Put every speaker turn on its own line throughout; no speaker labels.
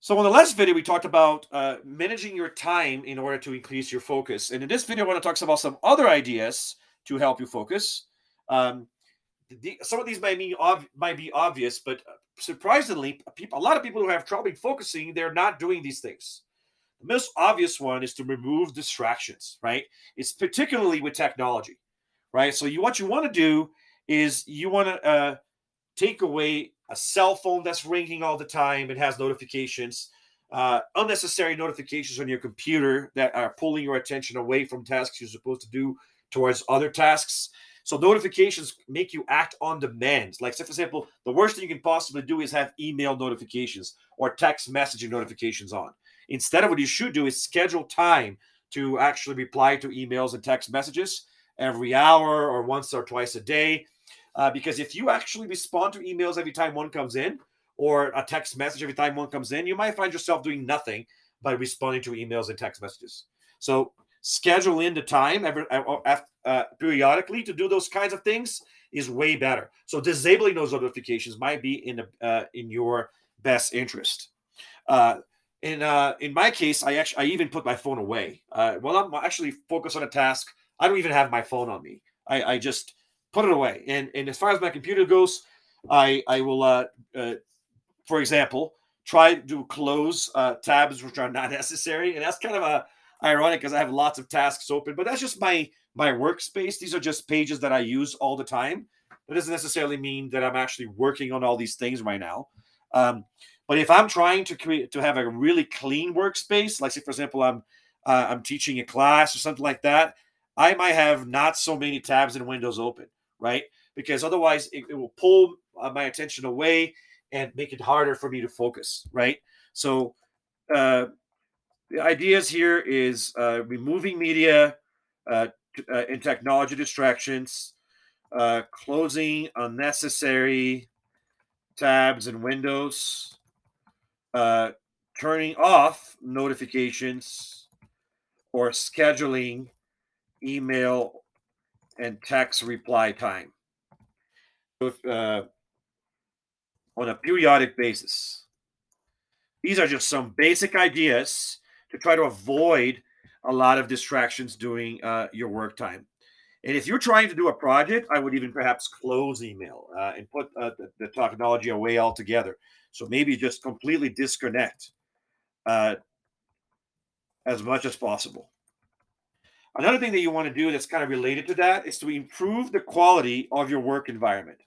So in the last video, we talked about managing your time in order to increase your focus. And in this video, I want to talk about some other ideas to help you focus. Um, some of these might be obvious, but surprisingly, a lot of people who have trouble focusing, they're not doing these things. The most obvious one is to remove distractions, right? It's particularly with technology, right? So what you want to do is you want to take away a cell phone that's ringing all the time and has notifications, unnecessary notifications on your computer that are pulling your attention away from tasks you're supposed to do towards other tasks. So notifications make you act on demand. Like, say, for example, the worst thing you can possibly do is have email notifications or text messaging notifications on. Instead of what you should do is schedule time to actually reply to emails and text messages every hour or once or twice a day. Because if you actually respond to emails every time one comes in, or a text message every time one comes in, you might find yourself doing nothing by responding to emails and text messages. So schedule in the time periodically to do those kinds of things is way better. So disabling those notifications might be in your best interest. Uh, in my case, I even put my phone away. While I'm actually focused on a task, I don't even have my phone on me. I just put it away. And as far as my computer goes, I will for example, try to close tabs which are not necessary. And that's kind of ironic because I have lots of tasks open, but that's just my workspace. These are just pages that I use all the time. That doesn't necessarily mean that I'm actually working on all these things right now. But if I'm trying to have a really clean workspace, like say for example, I'm teaching a class or something like that, I might have not so many tabs and windows open, right? Because otherwise it will pull my attention away and make it harder for me to focus, right? So uh, the ideas here is removing media and technology distractions, closing unnecessary tabs and windows, uh, turning off notifications, or scheduling email and text reply time. So on a periodic basis. These are just some basic ideas to try to avoid a lot of distractions during your work time. And if you're trying to do a project, I would even perhaps close email and put the technology away altogether. So maybe just completely disconnect uh, as much as possible. Another thing that you want to do that's kind of related to that is to improve the quality of your work environment.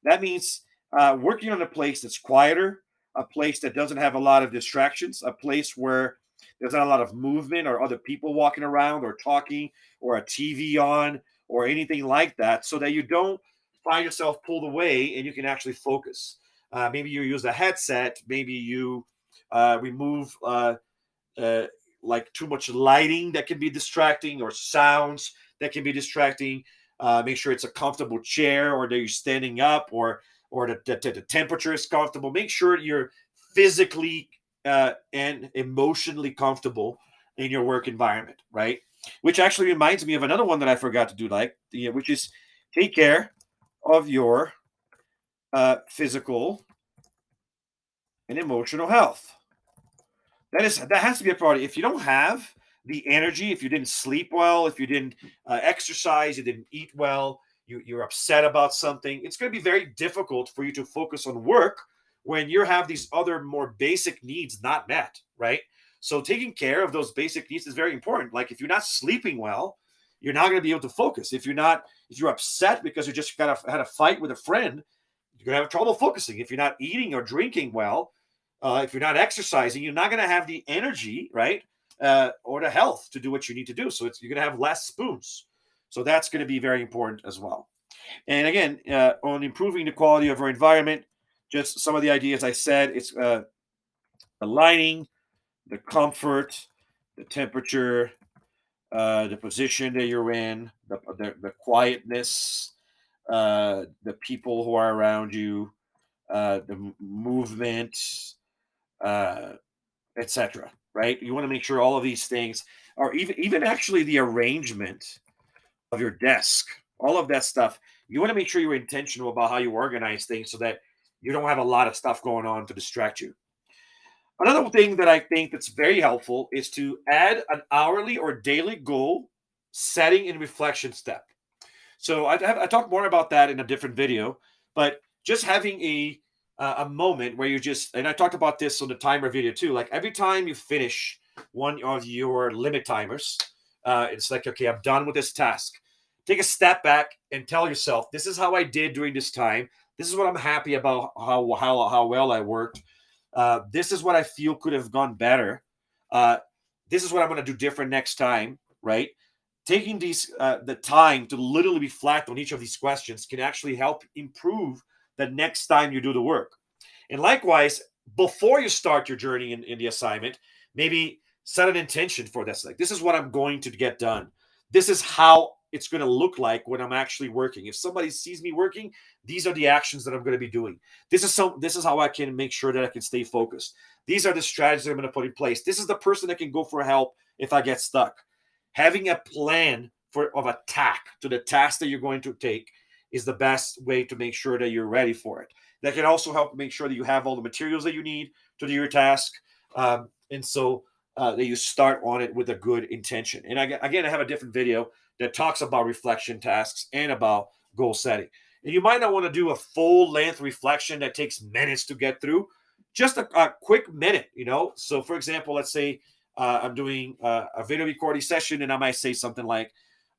That means working on a place that's quieter, a place that doesn't have a lot of distractions, a place where there's not a lot of movement or other people walking around or talking or a TV on or anything like that, so that you don't find yourself pulled away and you can actually focus. Maybe you use a headset, maybe you remove uh, like too much lighting that can be distracting or sounds that can be distracting. Make sure it's a comfortable chair or that you're standing up or the temperature is comfortable. Make sure you're physically and emotionally comfortable in your work environment, right? Which actually reminds me of another one that I forgot to do, which is take care of your physical and emotional health. That has to be a priority. If you don't have the energy, if you didn't sleep well, if you didn't exercise, you didn't eat well, you're upset about something, it's going to be very difficult for you to focus on work when you have these other more basic needs not met, right? So taking care of those basic needs is very important. Like if you're not sleeping well, you're not going to be able to focus. If you're upset because you just had a fight with a friend, you're going to have trouble focusing. If you're not eating or drinking well, if you're not exercising, you're not going to have the energy, right, or the health to do what you need to do. So you're going to have less spoons. So that's going to be very important as well. And again, on improving the quality of our environment, just some of the ideas I said, it's the lighting, the comfort, the temperature, the position that you're in, the quietness, the people who are around you, the movement, uh, etc. Right? You want to make sure all of these things are even actually the arrangement of your desk, all of that stuff. You want to make sure you're intentional about how you organize things so that you don't have a lot of stuff going on to distract you. Another thing that I think that's very helpful is to add an hourly or daily goal setting and reflection step. So I talk more about that in a different video, but just having a moment where you just, and I talked about this on the timer video too. Like every time you finish one of your limit timers, it's like, okay, I'm done with this task. Take a step back and tell yourself, this is how I did during this time. This is what I'm happy about, how well I worked. This is what I feel could have gone better. Uh, this is what I'm going to do different next time, right? Taking the time to literally reflect on each of these questions can actually help improve the next time you do the work. And likewise, before you start your journey in the assignment, maybe set an intention for this. Like, this is what I'm going to get done. This is how it's going to look like when I'm actually working. If somebody sees me working, these are the actions that I'm going to be doing. This is how I can make sure that I can stay focused. These are the strategies I'm going to put in place. This is the person that can go for help if I get stuck. Having a plan of attack to the task that you're going to take is the best way to make sure that you're ready for it. That can also help make sure that you have all the materials that you need to do your task. And so that you start on it with a good intention. And again, I have a different video that talks about reflection tasks and about goal setting. And you might not want to do a full length reflection that takes minutes to get through, just a quick minute, So for example, let's say I'm doing a video recording session and I might say something like,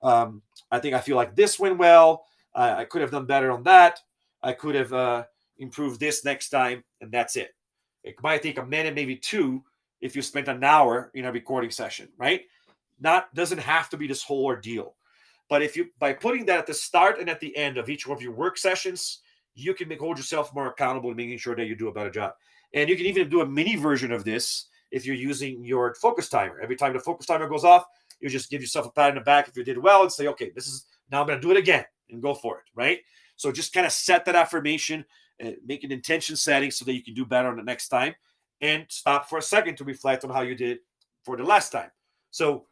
I think I feel like this went well. I could have done better on that. I could have improved this next time. And that's it. It might take a minute, maybe two, if you spent an hour in a recording session, right? Doesn't have to be this whole ordeal. But by putting that at the start and at the end of each of your work sessions, you can hold yourself more accountable to making sure that you do a better job. And you can even do a mini version of this if you're using your focus timer. Every time the focus timer goes off, you just give yourself a pat on the back if you did well and say, okay, now I'm going to do it again and go for it, right? So just kind of set that affirmation, make an intention setting so that you can do better on the next time, and stop for a second to reflect on how you did for the last time. So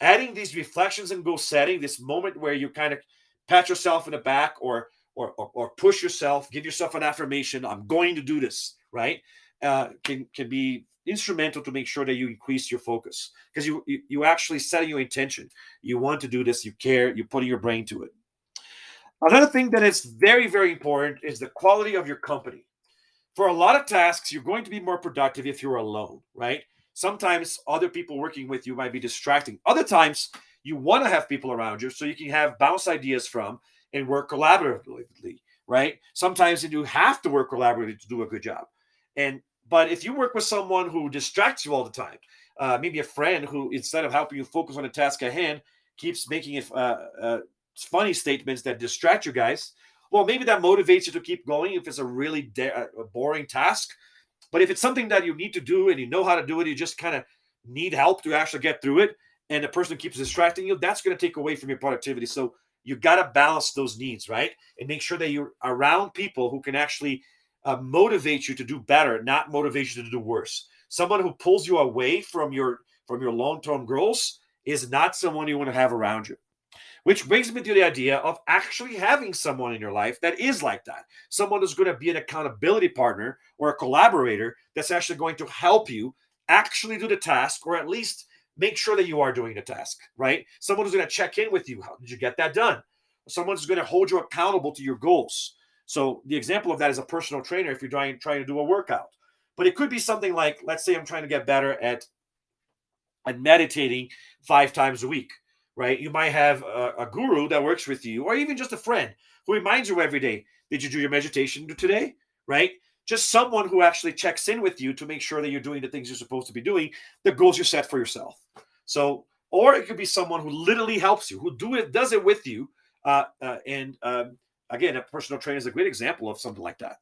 adding these reflections and goal setting, this moment where you kind of pat yourself in the back or push yourself, give yourself an affirmation, I'm going to do this, right? Can be instrumental to make sure that you increase your focus, because you actually setting your intention. You want to do this, you care, you're putting your brain to it. Another thing that is very, very important is the quality of your company. For a lot of tasks, you're going to be more productive if you're alone, right? Sometimes other people working with you might be distracting. Other times, you want to have people around you so you can have bounce ideas from and work collaboratively, right? Sometimes you have to work collaboratively to do a good job. But if you work with someone who distracts you all the time, maybe a friend who, instead of helping you focus on the task at hand, keeps making it funny statements that distract you guys, well, maybe that motivates you to keep going if it's a really boring task. But if it's something that you need to do and you know how to do it, you just kind of need help to actually get through it, and the person keeps distracting you, that's going to take away from your productivity. So you got to balance those needs, right? And make sure that you're around people who can actually motivate you to do better, not motivate you to do worse. Someone who pulls you away from your long-term goals is not someone you want to have around you. Which brings me to the idea of actually having someone in your life that is like that. Someone who's going to be an accountability partner or a collaborator that's actually going to help you actually do the task, or at least make sure that you are doing the task, right? Someone who's going to check in with you. How did you get that done? Someone who's going to hold you accountable to your goals. So the example of that is a personal trainer if you're trying to do a workout. But it could be something like, let's say I'm trying to get better at meditating 5 times a week, right? You might have a guru that works with you, or even just a friend who reminds you every day, did you do your meditation today, right? Just someone who actually checks in with you to make sure that you're doing the things you're supposed to be doing, the goals you set for yourself. So, or it could be someone who literally helps you, who does it with you. Again, a personal trainer is a great example of something like that.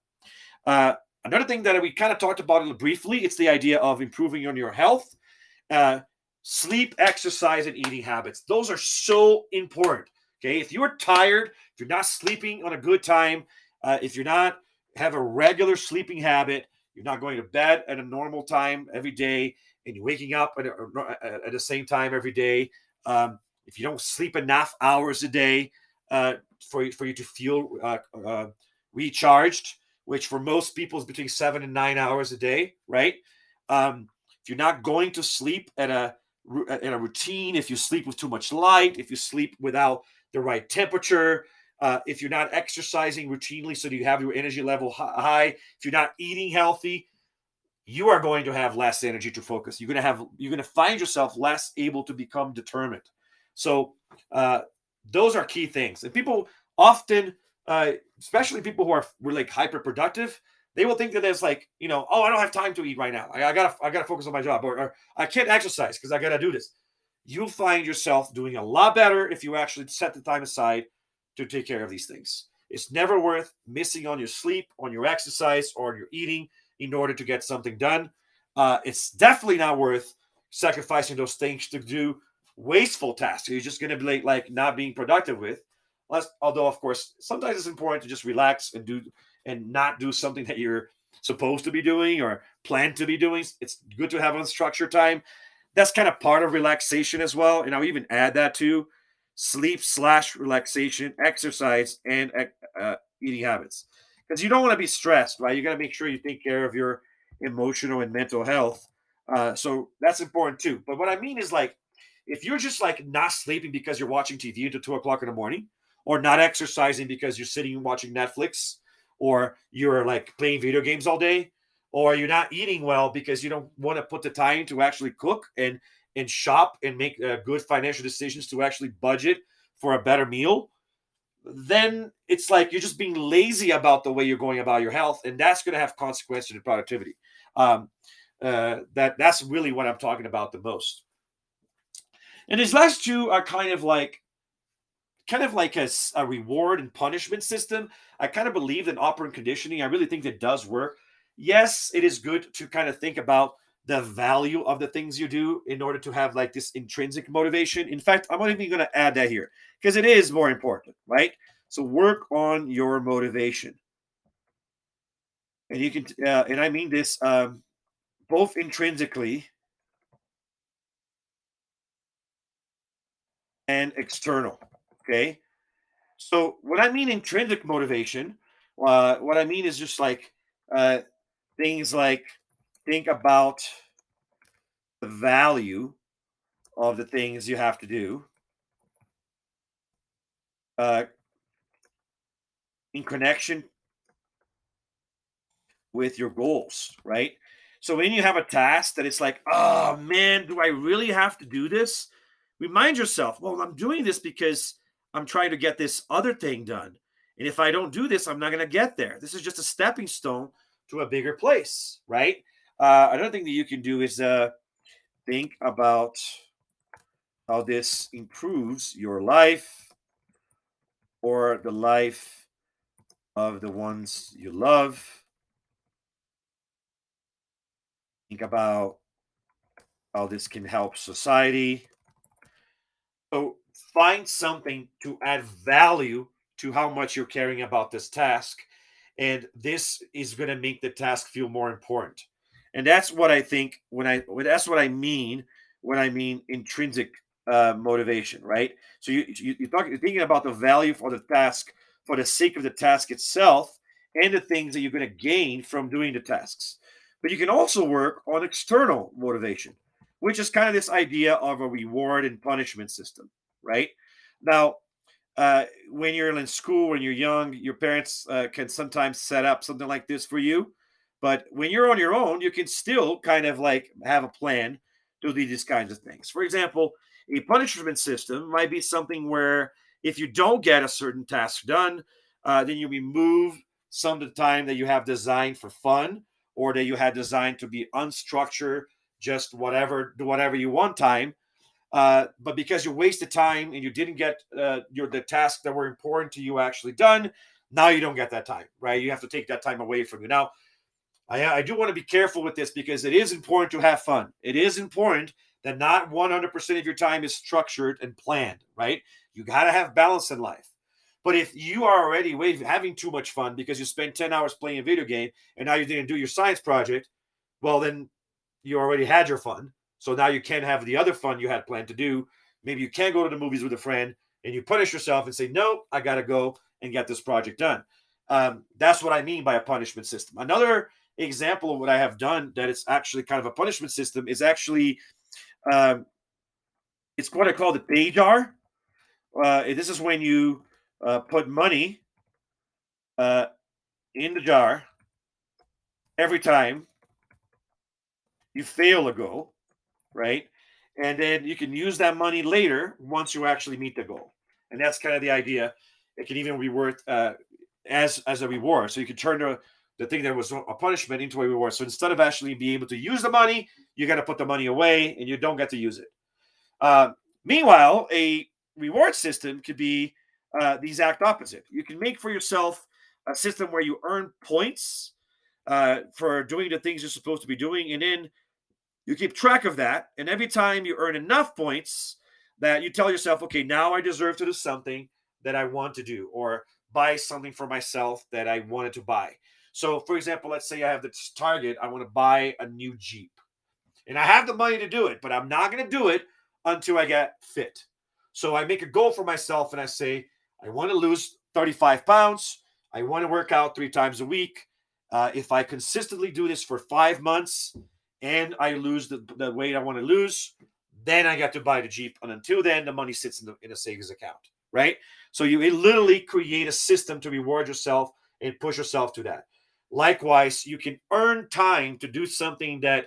Another thing that we kind of talked about briefly, it's the idea of improving on your health. Sleep, exercise, and eating habits. Those are so important. Okay. If you're tired, if you're not sleeping on a good time, if you're not have a regular sleeping habit, you're not going to bed at a normal time every day, and you're waking up at the same time every day. If you don't sleep enough hours a day for you to feel recharged, which for most people is between 7 and 9 hours a day, right? If you're not going to sleep at a routine, if you sleep with too much light, if you sleep without the right temperature, if you're not exercising routinely so that you have your energy level high, if you're not eating healthy, you are going to have less energy to focus. You're going to find yourself less able to become determined. So uh, those are key things. And people often, especially people who are like hyper productive, they will think that there's like, oh, I don't have time to eat right now. I gotta focus on my job, or I can't exercise because I gotta do this. You'll find yourself doing a lot better if you actually set the time aside to take care of these things. It's never worth missing on your sleep, on your exercise, or on your eating in order to get something done. It's definitely not worth sacrificing those things to do wasteful tasks. You're just going to be like not being productive with. Although, of course, sometimes it's important to just relax and not do something that you're supposed to be doing or plan to be doing. It's good to have unstructured time. That's kind of part of relaxation as well. And I'll even add that to sleep slash relaxation, exercise, and eating habits. Because you don't want to be stressed, right? You got to make sure you take care of your emotional and mental health. So that's important too. But what I mean is like, if you're just like not sleeping because you're watching TV until 2 o'clock in the morning, or not exercising because you're sitting and watching Netflix, or you're like playing video games all day, or you're not eating well because you don't want to put the time to actually cook and shop and make good financial decisions to actually budget for a better meal, then it's like you're just being lazy about the way you're going about your health, and that's going to have consequences to productivity. Um, that's really what I'm talking about the most. And these last two are kind of like a reward and punishment system. I kind of believe in operant conditioning. I really think that does work. Yes, it is good to kind of think about the value of the things you do in order to have like this intrinsic motivation. In fact, I'm not even going to add that here because it is more important, right? So work on your motivation, and you can, and I mean this both intrinsically and external. Okay, so what I mean intrinsic motivation, what I mean is just like uh, things like think about the value of the things you have to do uh, in connection with your goals, right? So when you have a task that it's like, oh man, do I really have to do this? Remind yourself, well, I'm doing this because I'm trying to get this other thing done. And if I don't do this, I'm not going to get there. This is just a stepping stone to a bigger place, right? Another thing that you can do is think about how this improves your life or the life of the ones you love. Think about how this can help society. So find something to add value to how much you're caring about this task. And this is going to make the task feel more important. And that's what I think that's what I mean when I mean intrinsic motivation, right? So you're thinking about the value for the task for the sake of the task itself and the things that you're going to gain from doing the tasks. But you can also work on external motivation, which is kind of this idea of a reward and punishment system, right? Now, when you're in school, when you're young, your parents can sometimes set up something like this for you. But when you're on your own, you can still kind of like have a plan to do these kinds of things. For example, a punishment system might be something where if you don't get a certain task done, then you remove some of the time that you have designed for fun or that you had designed to be unstructured, just whatever, do whatever you want time. But because you wasted time and you didn't get the tasks that were important to you actually done, now you don't get that time, right? You have to take that time away from you. Now, I do want to be careful with this because it is important to have fun. It is important that not 100% of your time is structured and planned, right? You got to have balance in life. But if you are already having too much fun because you spent 10 hours playing a video game and now you didn't do your science project, well, then you already had your fun. So now you can't have the other fun you had planned to do. Maybe you can't go to the movies with a friend and you punish yourself and say, no, I got to go and get this project done. That's what I mean by a punishment system. Another example of what I have done that it's actually kind of a punishment system is actually um, it's what I call the pay jar. This is when you put money uh, in the jar every time you fail a goal, right? And then you can use that money later once you actually meet the goal. And that's kind of the idea. It can even be worth as a reward. So you can turn the thing that was a punishment into a reward. So instead of actually being able to use the money, you got to put the money away and you don't get to use it. Uh, Meanwhile, a reward system could be the exact opposite. You can make for yourself a system where you earn points for doing the things you're supposed to be doing, and then you keep track of that. And every time you earn enough points, that you tell yourself, okay, now I deserve to do something that I want to do, or buy something for myself that I wanted to buy. So, for example, let's say I have this target, I want to buy a new Jeep and I have the money to do it, but I'm not going to do it until I get fit. So I make a goal for myself and I say, I want to lose 35 pounds. I want to work out 3 times a week. If I consistently do this for 5 months and I lose the weight I want to lose, then I get to buy the Jeep. And until then, the money sits in a savings account, right? So you literally create a system to reward yourself and push yourself to that. Likewise, you can earn time to do something that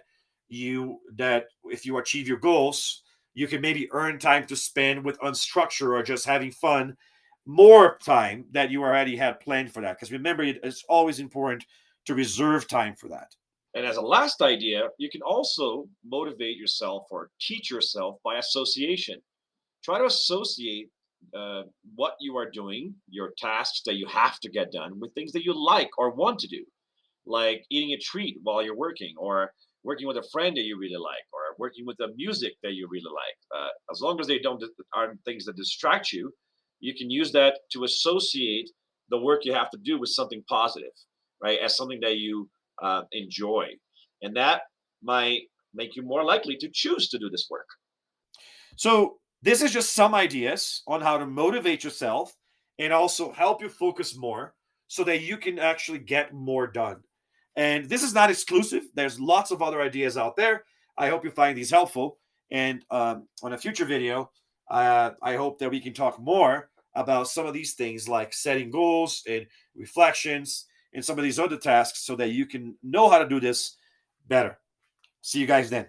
if you achieve your goals, you can maybe earn time to spend with unstructured or just having fun, more time that you already had planned for that. Because remember, it's always important to reserve time for that.
And as a last idea, you can also motivate yourself or teach yourself by association. Try to associate what you are doing, your tasks that you have to get done, with things that you like or want to do, like eating a treat while you're working, or working with a friend that you really like, or working with the music that you really like. As long as they don't aren't things that distract you, you can use that to associate the work you have to do with something positive, right? As something that you enjoy, and that might make you more likely to choose to do this work.
So, this is just some ideas on how to motivate yourself and also help you focus more so that you can actually get more done. And this is not exclusive, there's lots of other ideas out there. I hope you find these helpful. And on a future video, I hope that we can talk more about some of these things like setting goals and reflections and some of these other tasks so that you can know how to do this better. See you guys then.